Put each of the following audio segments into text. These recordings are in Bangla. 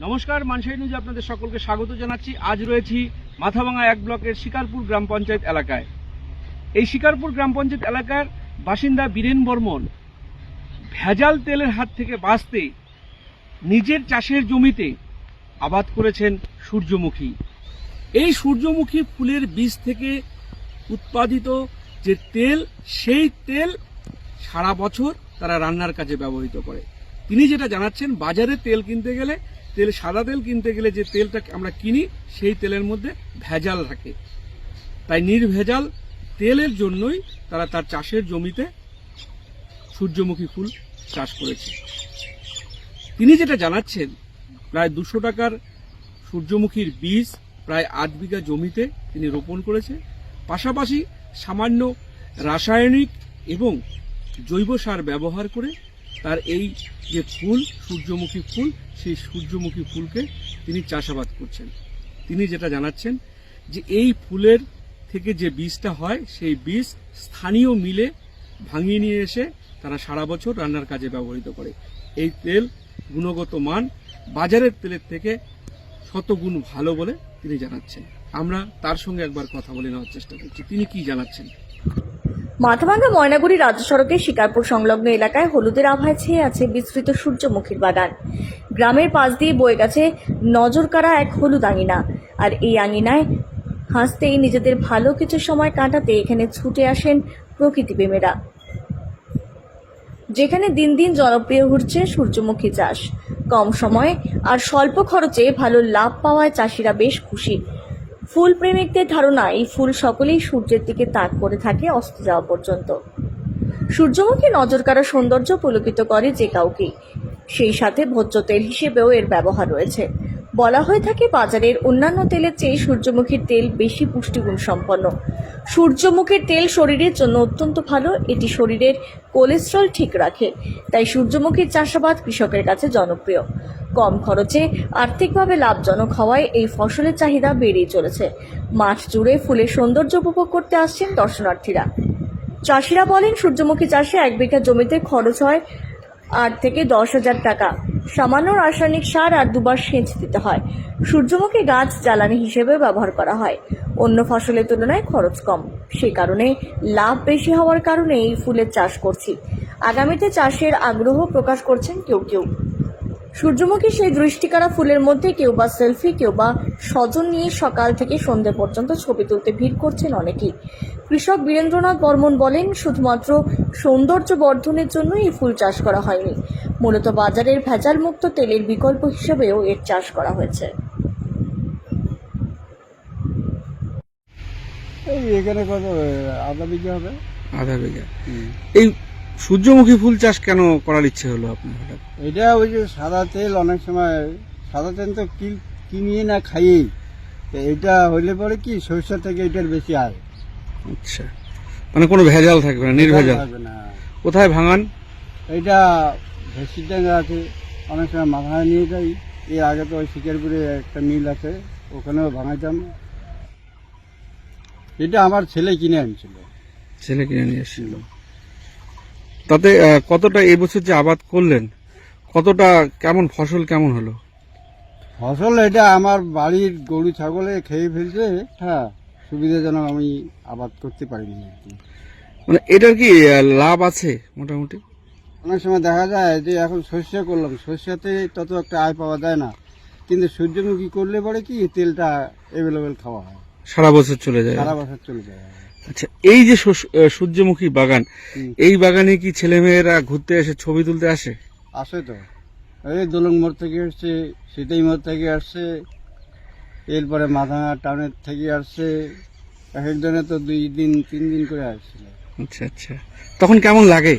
নমস্কার, মানসাই নিউজে আপনাদের সকলকে স্বাগত জানাচ্ছি। আজ রয়েছি মাথাভাঙা 1 ব্লকের শিকারপুর গ্রাম পঞ্চায়েত এলাকায়। এই শিকারপুর গ্রাম পঞ্চায়েত এলাকার বাসিন্দা বীরেন বর্মন ভেজাল তেলের হাত থেকে বাঁচতে নিজের চাষের জমিতে আবাদ করেছেন সূর্যমুখী। এই সূর্যমুখী ফুলের বীজ থেকে উৎপাদিত যে তেল, সেই তেল সারা বছর তারা রান্নার কাজে ব্যবহৃত করে। তিনি যেটা জানাচ্ছেন, বাজারে তেল কিনতে গেলে সাদা তেল কিনতে গেলে যে তেলটা আমরা কিনি, সেই তেলের মধ্যে ভেজাল থাকে। তাই নির্ভেজাল তেলের জন্যই তারা তার চাষের জমিতে সূর্যমুখী ফুল চাষ করেছে। তিনি যেটা জানাচ্ছেন, প্রায় 200 টাকার সূর্যমুখীর বীজ প্রায় 8 বিঘা জমিতে তিনি রোপণ করেছে। পাশাপাশি সামান্য রাসায়নিক এবং জৈব সার ব্যবহার করে তার এই যে ফুল, সূর্যমুখী ফুল, সেই সূর্যমুখী ফুলকে তিনি চাষাবাদ করছেন। তিনি যেটা জানাচ্ছেন যে এই ফুলের থেকে যে বীজটা হয়, সেই বীজ স্থানীয় মিলে ভাঙিয়ে নিয়ে এসে তারা সারা বছর রান্নার কাজে ব্যবহৃত করে। এই তেল গুণগত মান বাজারের তেলের থেকে শতগুণ ভালো বলে তিনি জানাচ্ছেন। আমরা তার সঙ্গে একবার কথা বলে নেওয়ার চেষ্টা করছি, তিনি কি জানাচ্ছেন। মাথাভাঙ্গা ময়নাগুড়ি রাজ্য সড়কের শিকারপুর সংলগ্ন এলাকায় হলুদের আভায় ছেয়ে আছে বিস্তৃত সূর্যমুখীর বাগান। গ্রামের পাশ দিয়ে বয়ে গেছে নজরকাড়া এক হলুদ আঙিনা, আর এই আঙিনায় হাসতেই নিজেদের ভালো কিছু সময় কাটাতে এখানে ছুটে আসেন প্রকৃতিপ্রেমীরা। যেখানে দিন দিন জনপ্রিয় হচ্ছে সূর্যমুখী চাষ। কম সময়ে আর স্বল্প খরচে ভালো লাভ পাওয়ায় চাষিরা বেশ খুশি। ফুল প্রেমিকদের ধারণা, এই ফুল সকলেই সূর্যের দিকে তাক করে থাকে অস্ত যাওয়া পর্যন্ত। সূর্যমুখী নজরকাড়া সৌন্দর্য পুলকিত করে যে কাউকেই। সেই সাথে ভোজ্য তেল হিসেবেও এর ব্যবহার রয়েছে। বলা হয়ে থাকে, বাজারের অন্যান্য তেলের চেয়ে সূর্যমুখীর তেল বেশি পুষ্টিগুণ সম্পন্ন। সূর্যমুখীর তেল শরীরের জন্য অত্যন্ত ভালো। এটি শরীরের কোলেস্টেরল ঠিক রাখে। তাই সূর্যমুখীর চাষাবাদ কৃষকের কাছে জনপ্রিয়। কম খরচে আর্থিকভাবে লাভজনক হওয়ায় এই ফসলের চাহিদা বেড়েই চলেছে। মাঠ জুড়ে ফুলের সৌন্দর্য উপভোগ করতে আসছেন দর্শনার্থীরা। চাষিরা বলেন, সূর্যমুখী চাষে 1 বিঘা জমিতে খরচ হয় 8 থেকে 10,000 টাকা। সামান্য রাসায়নিক সার আর 2 বার সেচ দিতে হয়। সূর্যমুখী গাছ জ্বালানি হিসেবে ব্যবহার করা হয়। অন্য ফসলের তুলনায় খরচ কম, সে কারণে লাভ বেশি হওয়ার কারণে এই ফুলের চাষ করছি। আগামীতে চাষের আগ্রহ প্রকাশ করছেন কেউ কেউ। সূর্যমুখী সেই দৃষ্টিকাড়া ফুলের মধ্যে কেউ বা সেলফি, কেউ বা স্বজন নিয়ে সকাল থেকে সন্ধ্যে পর্যন্ত ছবি তুলতে ভিড় করছেন অনেকেই। কৃষক বীরেন্দ্রনাথ বর্মন বলেন, শুধুমাত্র সৌন্দর্য বর্ধনের জন্য এই ফুল চাষ করা হয়নি, মূলত বাজারের ভেজাল মুক্ত তেলের বিকল্প হিসেবেও এর চাষ করা হয়েছে। এখানে কত আধা বিঘা হবে। আধা বিঘা। এই সূর্যমুখী ফুল চাষ কেন করার ইচ্ছে হলো আপনার? এটা ওই যে সাদা তেল, অনেক সময় সাদা তেল তো কিনিয়ে না খাইয়েই, তো এটা হইলে পরে কি সরষে থেকে এটার বেশি আয়। আচ্ছা, মানে কোনো ভেজাল থাকবে না, নির্ভেজাল থাকবে না। কোথায় ভাঙান? এটা ভেসিডাঙ্গা আছে, অনেক সময় মাথায় নিয়ে যাই। এর আগে তো ওই শিকারপুরে একটা মিল আছে, ওখানেও ভাঙাইতাম। এটা আমার ছেলে কিনে আনছিল। ছেলে কিনে নিয়ে এসেছিল। তাতে কতটা এবছর যে আবাদ করলেন, কতটা কেমন ফসল কেমন হলো? ফসল এটা আমার বাড়ির গরু ছাগলে খেয়ে ফেলছে। হ্যাঁ, সুবিধাজনক আমি আবাদ করতে পারিনি আর কি। মানে এটার কি লাভ আছে মোটামুটি? অনেক সময় দেখা যায় যে এখন সর্ষে করলাম, সর্ষেতে তত একটা আয় পাওয়া যায় না, কিন্তু সূর্যমুখী করলে পরে কি তেলটা অ্যাভেলেবেল খাওয়া হয়, সারা বছর চলে যায়। সারা বছর চলে যায়। আচ্ছা, এই যে সূর্যমুখী বাগান, এই বাগানে কি ছেলেমেয়েরা ঘুরতে এসে ছবি তুলতে আসে? আসে তো, এই দোলং মোড় থেকে আসছে, সিটাই মোড় থেকে আসছে, এরপরে মাথাভাঙা টাউনের থেকে আসছে। এক একজনে তো 2 দিন 3 দিন করে আসছিল। আচ্ছা আচ্ছা, তখন কেমন লাগে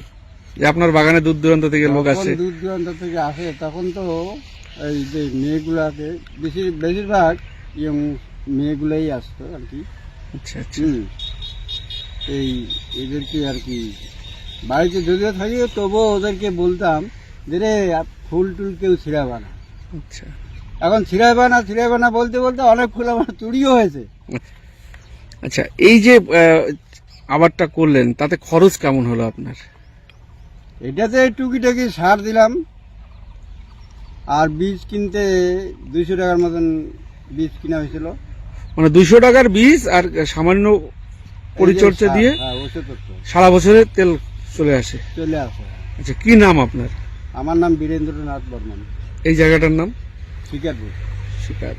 যে আপনার বাগানে দূর দূরান্ত থেকে লোক আসে? দূর দূরান্ত থেকে আসে, তখন তো এই যে মেয়েগুলাকে বেশিরভাগ ইয়ং মেয়েগুলাই আসতো আর কি। আচ্ছা আচ্ছা, এই এদেরকে আর কি বাড়িতে যদিও থাকি, তবুও ওদেরকে বলতাম যে রে ফুল টুল কেউ ছিঁড়াবে না। আচ্ছা, এখন ছিঁড়াবে না বলতে বলতে অনেক ফুল আমার চুরিও হয়েছে। আচ্ছা, এই যে আবারটা করলেন, তাতে খরচ কেমন হলো আপনার? এটাতে টুকিটাকি সার দিলাম, আর বীজ কিনতে 200 টাকার মতন বীজ কিনা হয়েছিল। মানে 200 টাকার বীজ আর সামান্য পরিচর্যা দিয়ে ওষুধপত্র সারা বছরের তেল চলে আসে। চলে আসে। আচ্ছা, কি নাম আপনার? আমার নাম বীরেন্দ্রনাথ বর্মন। এই জায়গাটার নাম শিকারপুর। শিকার।